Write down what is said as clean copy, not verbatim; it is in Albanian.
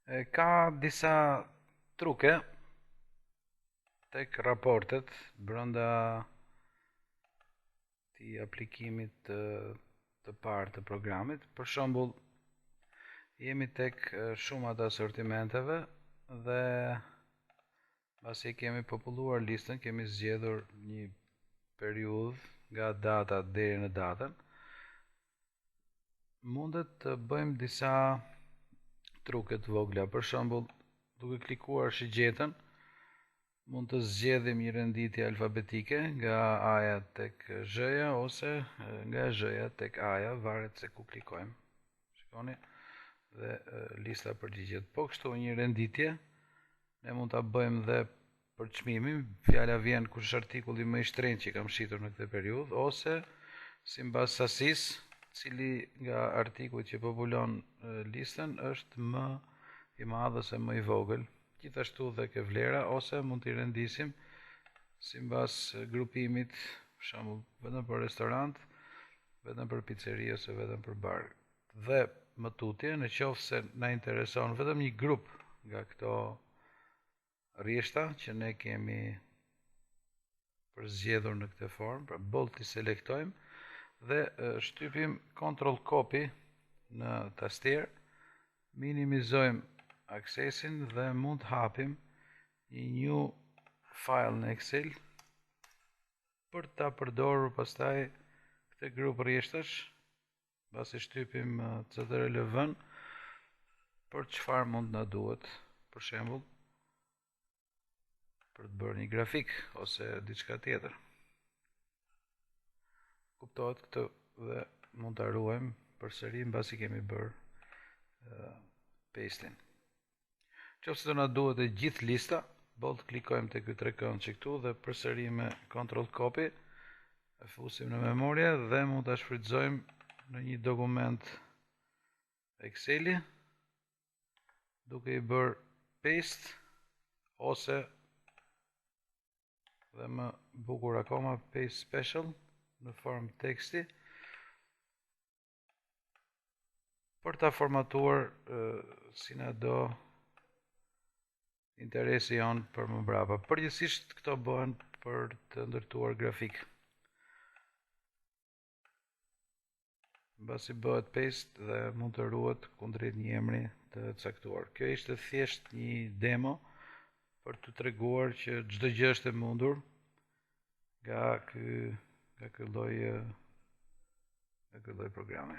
Ka disa truke tek raportet brenda këtij aplikimit të parë të programit. Për shembull, jemi tek shumat e asortimenteve dhe pasi kemi populluar listën, kemi zgjedhur një periudhë nga data deri në datën. Mundet të bëjmë disa truke të vogla. Për shembull, duke klikuar shigjetën, mund të zgjedhim një renditje alfabetike nga A-ja tek Z-ja ose nga Z-ja tek A-ja, varet se ku klikojmë. Shikoni, dhe lista përgjigjet. Po kështu një renditje, ne mund ta bëjmë dhe për çmimin, fjala vjen kush është artikulli më i shtrenjtë që kam shitur në këtë periudhë, ose sipas sasisë, cili nga artikujt që populon listën është më i madh ose më i vogël. Gjithashtu dhe ke vlera, ose mund t'i rendisim sipas grupimit, për shembull, vetëm për restorant, vetëm për piceri ose vetëm për bar. Dhe më tutje, në qoftë se na intereson vetëm një grup nga këto rrjeshta që ne kemi përzgjedhur në këtë formë, pra bold i selektojmë dhe shtypim Ctrl copy në tastier, minimizojmë aksesin dhe mund të hapim një new file në Excel për ta përdorur pastaj këtë grup rrjeshtash, pasi shtypim CTRL-V për çfarë mund na duhet, për shembull për të bërë një grafik ose diçka tjetër. Kuptohet këtë dhe mund ta ruajmë përsëri mbasi kemi bërë pastin. Nëse do na duhet e gjithë lista, bold klikojmë te ky trekënd që këtu dhe përsëri me Ctrl copy, e fusim në memorie dhe mund ta shfrytëzojmë në një dokument Exceli, duke i bërë paste ose dhe më bukur akoma paste special në formë teksti për ta formatuar si na do interesi jon për më brapa. Përgjithsisht këto bëhen për të ndërtuar grafik. Mbasi bëhet paste dhe mund të ruhet kundrejt një emri të caktuar. Kjo ishte thjesht një demo për të treguar që çdo gjë është e mundur nga ky lloj programi.